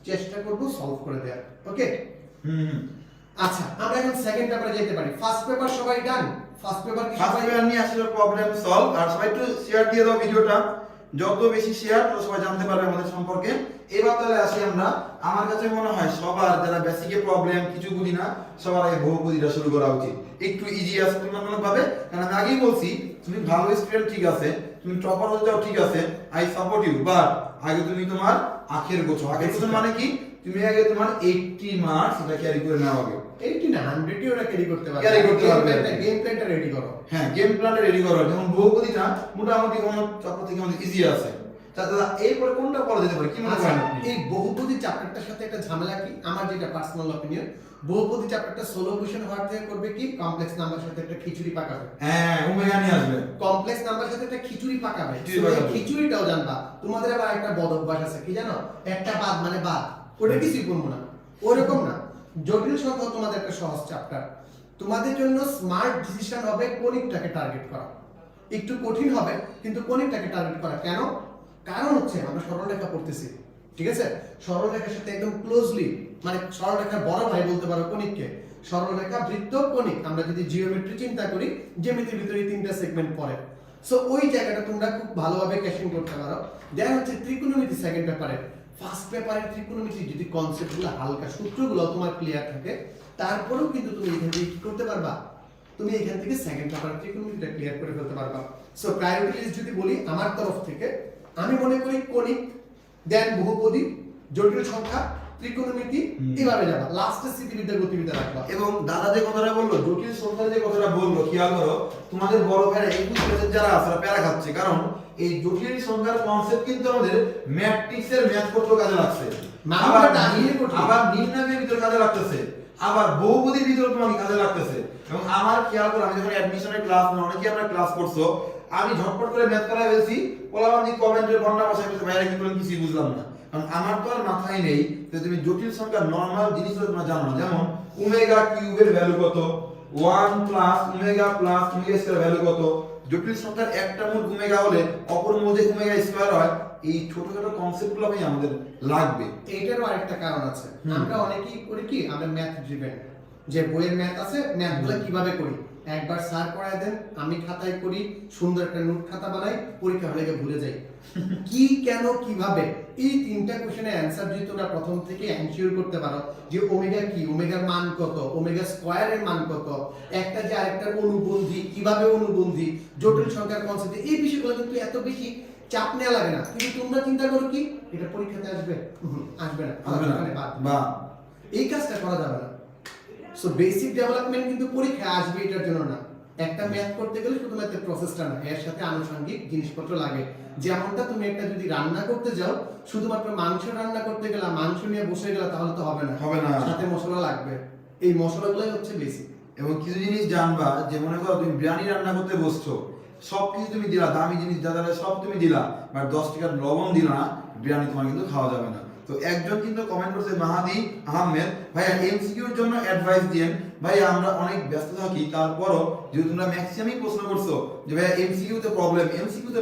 চেষ্টা করব সলভ করে দেওয়ার। ওকে, আচ্ছা আমরা এখন সেকেন্ড পেপারে যেতে পারি। ফার্স্ট পেপার সবাই ডান? ফার্স্ট পেপার নিয়ে আসলে প্রবলেম সলভ। আর সবাই একটু শেয়ার দিয়ে দাও ভিডিওটা, যত বেশি শেয়ার তত সবাই জানতে পারবে আমাদের সম্পর্কে। এবার তাহলে আসি আমরা, আমার কাছে মনে হয় সবার যারা বেসিকে প্রবলেম কিছু বুঝি না, সবার আগে বহুপদীটা শুরু করা উচিত। একটু ইজি আছে তুলনামূলক ভাবে, কারণ আমি আগেই বলছি তুমি ভালো স্টুডেন্ট ঠিক আছে, তুমি টপার হতে যাও ঠিক আছে, আই সাপোর্ট ইউ, বাট আগে তুমি তোমার আখের গোছো। মানে কি, তুমি আগে তোমার 80 মার্কস এটা ক্যারি করে নাও। আগে 80 না 100 ই ওরা ক্যারি করতে পারবে, গেম প্ল্যানটা রেডি করো। হ্যাঁ, গেম প্ল্যানটা রেডি করো। যেমন বহুপদীটা মোটামুটি কোন চ্যাপ্টার থেকে আমাদের ইজি আছে, দাদা এরপরে কোনটা পড়া যেতে পারে কি মনে করেন আপনি? এই বহুপদী চ্যাপ্টারটার সাথে একটা ঝামেলা কি, আমার যেটা পার্সোনাল অপিনিয়ন, বহুপদী চ্যাপ্টারটা সোলো কোশ্চেন হওয়ার থেকে করবে কি, কমপ্লেক্স নাম্বারের সাথে একটা খিচুড়ি পাকাবে। হ্যাঁ, ওমেগা নিয়ে আসবে, কমপ্লেক্স নাম্বারের সাথে একটা খিচুড়ি পাকাবে। খিচুড়িটাও জানবা। তোমাদের আবার একটা বদ অভ্যাস আছে কি জানো, একটা বাদ মানে বাদ, ওটা কিছুই করবো না, ওরকম না। জটিল সংখ্যা তোমাদের একটা সহজ চ্যাপ্টার, তোমাদের জন্য স্মার্ট ডিসিশন হবে কোনিকটাকে টার্গেট করা। একটু কঠিন হবে কিন্তু কোনিকটাকে টার্গেট করা। কেন? কারণ হচ্ছে আমরা সরলরেখা পড়তেছি, ঠিক আছে, সরলরেখার সাথে একদম ক্লোজলি, মানে সরলরেখার বড় ভাই বলতে পারো কোনিককে। সরলরেখা, বৃত্ত, কোনিক, আমরা যদি জিওমেট্রি চিন্তা করি, জ্যামিতির ভিতরে 3টা সেগমেন্ট পড়ে। সো ওই জায়গাটা তোমরা খুব ভালোভাবে ক্যাচিং করতে পারো। দেন হচ্ছে ত্রিকোণমিতি সেকেন্ড পেপারে। ফার্স্ট পেপারের ত্রিকোণমিতি যদি কনসেপ্টগুলো হালকা, সূত্রগুলো তোমার ক্লিয়ার থাকে, তারপরেও কিন্তু তুমি এখান থেকে কি করতে পারবা, তুমি এখান থেকে সেকেন্ড পেপার ত্রিকোণমিতিটা ক্লিয়ার করে ফেলতে পারবা। সো প্রায়োরিটি লিস্ট যদি বলি আমার তরফ থেকে, আমি মনে করি কোণিক, দেন বহুপদী, জটিল সংখ্যা, ত্রিকোণমিতি, এভাবে যাবা। লাস্টে স্থিতিবিদ্যা গতিবিদ্যা রাখবা। এবং দাদা যে কথাটা বললো, জটিল সংখ্যার যে কথাটা বললো, খেয়াল করো তোমাদের বড় ভাইরা 21 ব্যাচের যারা আছে তারা প্যারা খাচ্ছে, কারণ এই জটিল সংখ্যার কনসেপ্ট কিন্তু আমাদের ম্যাট্রিক্সের ম্যাথ করতে কাজে লাগছে, আবার নির্ণয়ের ভিতর কাজে লাগতেছে, আবার বহুপদীর ভিতর তোমাকে কাজে লাগতেছে। এবং আমার খেয়াল করো, আমি যখন অ্যাডমিশনের ক্লাস না, অনেকে আমরা ক্লাস করছো, আমি ঝটপট করে ম্যাথ করা হয়েছি, ওলাবান্দি কমেন্টের বন্যা ভাষায় বলতে বাইরে কি বলেন কিছুই বুঝলাম না, কারণ আমার তো আর মাথায় নেই যে তুমি জটিল সংখ্যার নরমাল জিনিসগুলো তোমরা জানো না। যেমন ওমেগা কিউবের ভ্যালু কত, 1 প্লাস ওমেগা স্কয়ার ভ্যালু কত। জটিল সংখ্যার একটা মূল ওমেগা হলে অপর মূল যে ওমেগা স্কয়ার হয় এই ছোটখাটো কনসেপ্টগুলো ভাই আমাদের লাগবে। এইটারও আরেকটা কারণ আছে, আমরা অনেকেই করি কি, আমরা ম্যাথ ড্রিভেন, যে বইয়ের ম্যাথ আছে, ম্যাথগুলো কিভাবে করি, একবার স্যার করায় দেন, আমি খাতায় করি, সুন্দর একটা নোট খাতা বানাই, পরীক্ষা হলে গিয়ে ভুলে যাই। কি, কেন, কিভাবে, এই তিনটা কোশ্চেনের অ্যানসার যদি তোমরা প্রথম থেকে এনশিওর করতে পারো যে ওমেগা কি, ওমেগার মান কত, ওমেগা স্কয়ারের মান কত, একটা যে আরেকটার অনুবন্ধী, কিভাবে অনুবন্ধী, জটিল সংখ্যার কনসেপ্ট, এই বিষয়গুলো কিন্তু এত বেশি চাপ নেওয়া লাগে না। কিন্তু তোমরা চিন্তা করো কি এটা পরীক্ষাতে আসবে, আসবে না, বা এই কাজটা করা যাবে না। সো বেসিক ডেভেলপমেন্ট কিন্তু পরীক্ষায় আসবে এটার জন্য না। একটা ম্যাথ করতে গেলে শুধু ম্যাথের প্রসেসটা না, এর সাথে আনুষঙ্গিক জিনিসপত্র লাগে। যেমনটা তুমি একটা যদি রান্না করতে যাও, শুধুমাত্র মাংস রান্না করতে গেলে মাংস নিয়ে বসে গেলে তাহলে তো হবে না, সাথে মশলা লাগবে। এই মশলাগুলোই হচ্ছে বেসিক। এবং কিছু জিনিস জানবা, যে মনে করো তুমি বিরিয়ানি রান্না করতে বসছো, সব কিছু তুমি দিলা, দামি জিনিস যা যা সব তুমি দিলা, বাট 10 টাকার লবণ দিলা না, বিরিয়ানি তোমার কিন্তু খাওয়া যাবে না। তো একজন কিন্তু কমেন্ট করছে, মাহাদি আহমেদ ভাইয়া এমসিকিউর জন্য অ্যাডভাইস দিয়েন। ভাই আমরা অনেক ব্যস্ত থাকি, তারপরও যেহেতু তোমরা ম্যাক্সিমামই প্রশ্ন করছো যে ভাইয়া এমসিকিউতে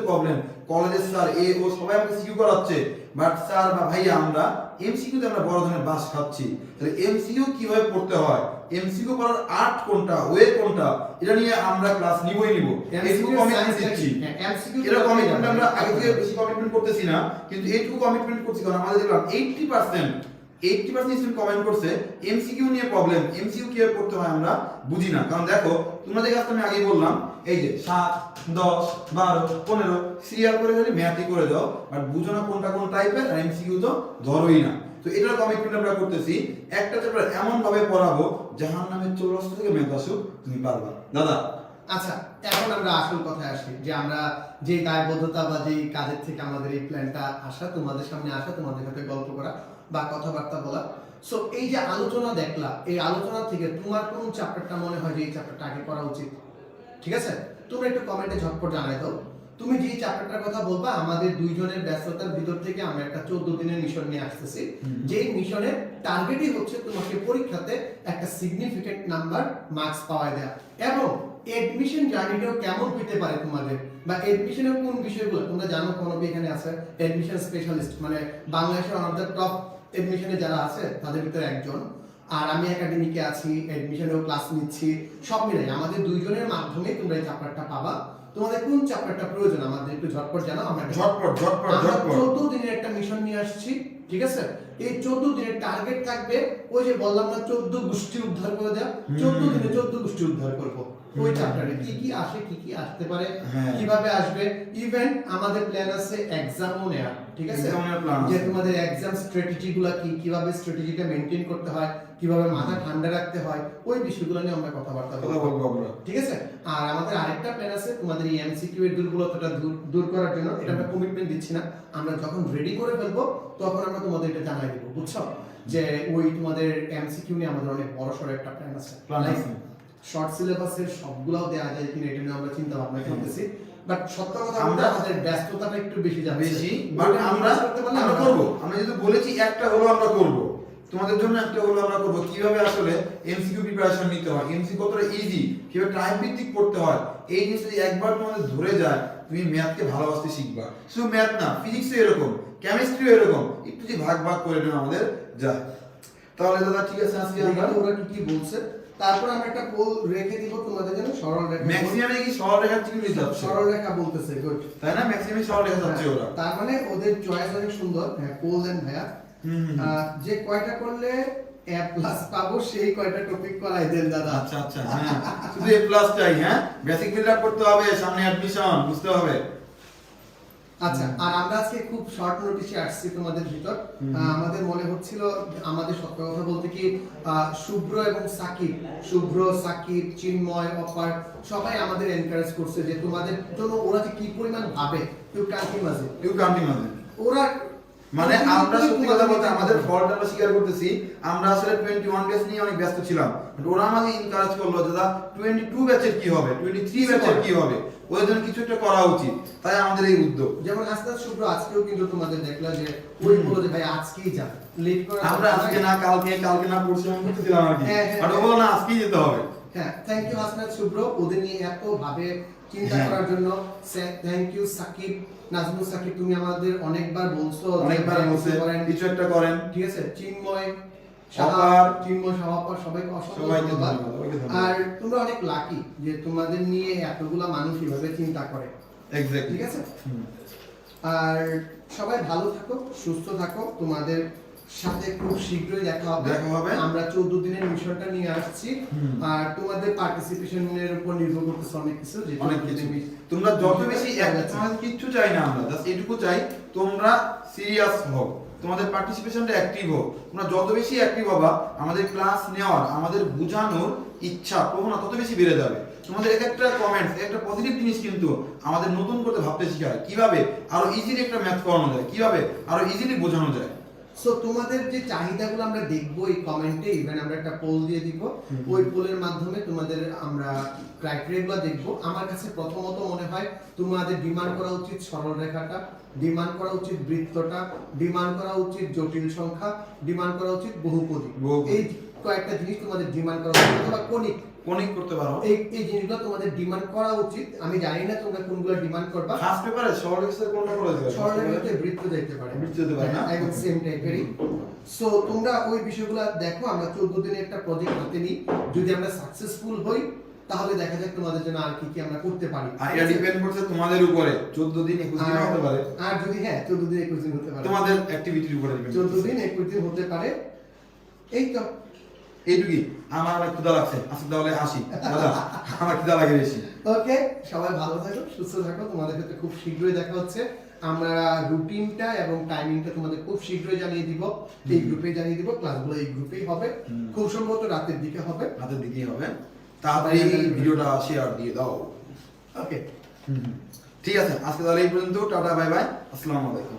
প্রবলেম, কলেজের স্যার এ ও সবাই আমাকে সিকিউ করাচ্ছে, বাট স্যার বা ভাইয়া আমরা এমসিকিউতে আমরা বড় ধরনের বাস খাচ্ছি। তাহলে এমসিকিউ কিভাবে পড়তে হয়, এমসিকিউ পড়ার আর্ট কোনটা, ওয়ে কোনটা, এটা নিয়ে আমরা ক্লাস নিব। এইটুকু কমিটমেন্ট দিচ্ছি। এটা কমিটমেন্ট আমরা আগে থেকে বেশি কমিটমেন্ট করতেছি না, কিন্তু এইটুকু কমিটমেন্ট করছি কারণ আমাদের দেখলাম 80% স্টুডেন্ট কমেন্ট করছে এমসিকিউ নিয়ে প্রবলেম, এমসিকিউ কিভাবে পড়তে হয় আমরা বুঝি না। কারণ দেখো তোমাদের কাছে আমি আগেই বললাম, এই যে 7, 10, 12, 15 সিরিয়াল করে খালি ম্যাথই করে দাও, বাট বুঝো না কোনটা কোন টাইপের, আর এমসিকিউ তো ধরোই না। তো এটার কমিটমেন্ট আমরা করতেছি, একটা চ্যাপ্টার এমন ভাবে পড়াবো জাহান্নামের চৌরাস্তা থেকে ম্যাথ আসুক তুমি পারবা। দাদা আচ্ছা, এখন আমরা আসল কথায় আসি, যে আমরা যে দায়বদ্ধতা বা যে কাজের থেকে আমাদের এই প্ল্যানটা আসা, তোমাদের সামনে আসা, তোমাদের সাথে গল্প করা বা কথাবার্তা বলা। সো এই যে আলোচনা দেখলা, এই আলোচনা থেকে তোমার কোন চ্যাপ্টারটা মনে হয় যে এই চ্যাপ্টারটা আগে করা উচিত, ঠিক আছে? তোমরা একটু কমেন্টে ঝটপট জানাই দাও। তুমি যে চ্যাপ্টারটার কথা বলবা, আমাদের দুইজনের ব্যস্ততার ভিতর থেকে আমরা একটা 14 দিনের মিশন নিয়ে আসতেছি, যেই মিশনের টার্গেটই হচ্ছে তোমাকে পরীক্ষাতে একটা সিগনিফিকেন্ট নাম্বার মার্কস পাওয়া দেয়া, এবং এডমিশন জার্নিটাও কেমন হতে পারে তোমাদের, বা এডমিশনের কোন বিষয়গুলো তোমরা জানো। কোনবি এখানে আছে এডমিশন স্পেশালিস্ট, মানে বাংলাদেশের ওয়ান অফ দ্য টপ এডমিশনে যারা আছে তাদের ভিতরে একজন, আর আমি একাডেমিকে আছি, এডমিশনেও ক্লাস নিচ্ছি, সব মিলে আমাদের দুইজনের মাধ্যমে তোমরা এই চ্যাপ্টারটা পাবা। তোমাদের কোন চ্যাপ্টারটা প্রয়োজন আমাদের একটু ঝটপট জানাও। আমরা ঝটপট 14 দিনের একটা মিশন নিয়ে আসছি, ঠিক আছে? এই 14 দিনের টার্গেট থাকবে, ওই যে বললাম না 14 গোষ্ঠী উদ্ধার করে দেওয়া, 14 দিনে 14 গোষ্ঠী উদ্ধার করব। ওই চ্যাপ্টারে কি কি আসে, কি কি আসতে পারে, কিভাবে আসবে, ইভেন আমাদের প্ল্যান আছে এক্সামও নেওয়া, ঠিক আছে? যে তোমাদের এক্সাম স্ট্র্যাটেজি গুলা কি, কিভাবে স্ট্র্যাটেজিটা মেইনটেইন করতে হয়, কিভাবে মাথা ঠান্ডা রাখতে হয়, ওই বিষয়গুলো নিয়ে আমরা কথাবার্তা বলবো আমরা, ঠিক আছে? আর আমাদের আরেকটা প্ল্যান আছে তোমাদের এই এমসিকিউ এর দুর্বলতাটা দূর করার জন্য। এটা আমরা কমিটমেন্ট দিচ্ছি না, আমরা যখন রেডি করে ফেলবো তখন আমরা তোমাদের এটা জানাই দেব, বুঝছো? যে ওই তোমাদের এমসিকিউ নিয়ে আমাদের অনেক বড় সড় একটা প্ল্যান আছে। শর্ট সিলেবাসের সবগুলোও দেয়া যায় কিনা এটা নিয়ে আমরা চিন্তা ভাবনা করতেছি, বাট সত্য কথা বলতে আমাদের ব্যস্ততাটা একটু বেশি যাচ্ছে, বাট আমরা করব। আমরা যেহেতু বলেছি একটা হলো আমরা করব, তোমাদের জন্য একটা হলো আমরা করব কিভাবে আসলে এমসিকিউ প্রিপারেশন নিতে হয়, এমসিকিউ কতটা ইজি, কিভাবে টাইম ভিত্তিক পড়তে হয়। এই জিনিসটা যদি একবার তোমাদের ধরে যায়, তুমি ম্যাথকে ভালোবাসতে শিখবা। শুধু ম্যাথ না, ফিজিক্সও এরকম, কেমিস্ট্রিও এরকম, একটু যে ভাগ করে নেওয়া আমাদের যায়। তাহলে দাদা ঠিক আছে, আজকে আমরা ওরা কি কি বলছে, তারপর আমরা একটা পোল রেখে দিব তোমাদের জন্য। সরল রেখা, ম্যাক্সিমাম কি সরল রেখা চিহ্ন যাচ্ছে, সরল রেখা বলতেছে, গুড, তাই না? ম্যাক্সিমাম সরল রেখা যাচ্ছে ওরা, তার মানে ওদের চয়েস অনেক সুন্দর। হ্যাঁ, পোল দেন ভাইয়া, যে কয়টা করলে এ প্লাস পাবো সেই কয়টা টপিক করাই দেন দাদা। আচ্ছা আচ্ছা, হ্যাঁ শুধু এ প্লাস চাই, হ্যাঁ বেসিক বিল্ড আপ করতে হবে, সামনে অ্যাডমিশন বুঝতে হবে। আচ্ছা, আর আমরা আজকে খুব শর্ট নোটিশে আসছি তোমাদের ভিতর। আমাদের মনে হচ্ছিল, আমাদের সত্য কথা বলতে কি, শুভ্র এবং সাকিব, চিন্ময়, অপার সবাই আমাদের এনকারেজ করছে যে তোমাদের জন্য ওরা যে কি পরিমাণ ভাবে, কেউ কান্তি মাঝে ওরা, মানে আমরা সত্যি কথা বলতে আমাদের ফল্ট আমরা স্বীকার করতেছি, আমরা আসলে 21 ব্যাচ নিয়ে অনেক ব্যস্ত ছিলাম, বাট ওরা আমাদের এনকারেজ করলো দাদা 22 ব্যাচের কি হবে, 23 ব্যাচের কি হবে, ওদের জন্য কিছু একটা করা উচিত, তাই আমাদের এই উদ্যোগ। যেমন আজকে শুভ্র আজকেও কিন্তু তোমাদের দেখলা যে ওই বলো যে ভাই আজকেই যা, লেট করে আমরা আজকে না কালকে না পরশু আমি বলতেছিলাম আর কি, আর ও বলো না আজকেই যেতে হবে। হ্যাঁ, থ্যাংক ইউ হাসনাত শুভ্র, ওদের নিয়ে এত ভাবে চিন্তা হ্যাঁ। করার জন্য। থ্যাংক ইউ সাকিব, নাজমুল সাকিব, তুমি আমাদের অনেকবার বলছো যে অনেকবার ভাই বলছে কিছু করেন, কিছু একটা করেন। ঠিক আছে। চিন্ময় সবার চিন্ময় সভাপর সবাইকে অসংখ্য সবাইকে ধন্যবাদ। ধন্যবাদ, সবাইকে ধন্যবাদ। আর তোমরা অনেক লাকি যে তোমাদের নিয়ে এতগুলা মানুষ এভাবে চিন্তা করে, এক্স্যাক্টলি। ঠিক আছে। আর সবাই ভালো থাকো, সুস্থ থাকো, তোমাদের সাথে খুব শীঘ্রই দেখা হবে। দেখা হবে। আমরা 14 দিনের মিশনটা নিয়ে আসছি, আর তোমাদের পার্টিসিপেশনের উপর নির্ভর করতেছে অনেক কিছু, যে অনেক 14 কিছু। দিনের তোমরা যত বেশি মিশনটা তোমাদের কিচ্ছু চাই না, আমরা জাস্ট এটুকু চাই তোমরা সিরিয়াস হও, তোমাদের পার্টিসিপেশনটা অ্যাক্টিভ হোক। তোমরা যত বেশি অ্যাক্টিভ হবা, আমাদের ক্লাস নেওয়ার, আমাদের বোঝানোর ইচ্ছা প্রবণতা তত বেশি বেড়ে যাবে। তোমাদের এক একটা কমেন্টস, একটা পজিটিভ জিনিস কিন্তু আমাদের নতুন করে ভাবতে শেখায়, কিভাবে আরো ইজিলি একটা ম্যাথ করানো যায়, কিভাবে আরো ইজিলি বোঝানো যায়। সো তোমাদের যে চাহিদাগুলো আমরা দেখবো এই কমেন্টে, ইভেন আমরা একটা পোল দিয়ে দিব, ওই পোলের মাধ্যমে তোমাদের আমরা ক্রাইটেরিয়াগুলো দেখবো। আমার কাছে প্রথমত মনে হয় তোমাদের ডিমান্ড করা উচিত সরল রেখাটা, ডিমান্ড করা উচিত বৃত্তটা, ডিমান্ড করা উচিত জটিল সংখ্যা, ডিমান্ড করা উচিত বহুপদী। বহুপদী। এই কয়েকটা জিনিস তোমাদের ডিমান্ড করা উচিত, অথবা কণিক। কনিক করতে পারো। এই জিনিসগুলো তোমাদের ডিমান্ড করা উচিত। আমি জানি না তোমরা কোনগুলো ডিমান্ড করবা। ফার্স্ট পেপারে সরল এক্সের কোনটা করেছে? সরল রেখাতে বৃত্ত দেখতে পারে, বৃত্ত যেতে পারে না? একদম সেম টাইপেরই। সো তোমরা ওই বিষয়গুলো দেখো। আমরা 14 দিনে একটা প্রজেক্ট হাতে নিই, যদি আমরা সাকসেসফুল হই তাহলে দেখা যাক তোমাদের জন্য আর কি কি আমরা করতে পারি। আর এটা ডিপেন্ড করছে তোমাদের উপরে, 14 দিন 21 দিন হতে পারে। আর যদি হ্যাঁ 14 দিন 21 দিন হতে পারে, তোমাদের অ্যাক্টিভিটির উপরে ডিপেন্ড 14 দিন 21 দিন হতে পারে। এই তো এইটুকুই। আমার অনেক ক্ষুধা লাগছে, আজকে তাহলে আসি দাদা, আমার ক্ষুধা লাগে বেশি। ওকে, সবাই ভালো থাকো, সুস্থ থাকো, তোমাদের সাথে খুব শীঘ্রই দেখা হচ্ছে। আমরা রুটিনটা এবং টাইমিংটা তোমাদের খুব শীঘ্রই জানিয়ে দিব, এই গ্রুপে জানিয়ে দিব। ক্লাসগুলো এই গ্রুপেই হবে, খুব সম্ভবত রাতের দিকে হবে। রাতের দিকেই হবে। তাড়াতাড়ি ভিডিওটা শেয়ার দিয়ে দাও। ওকে, ঠিক আছে, আজকে তাহলে এই পর্যন্ত। টাটা, বাই বাই, আসসালামু আলাইকুম।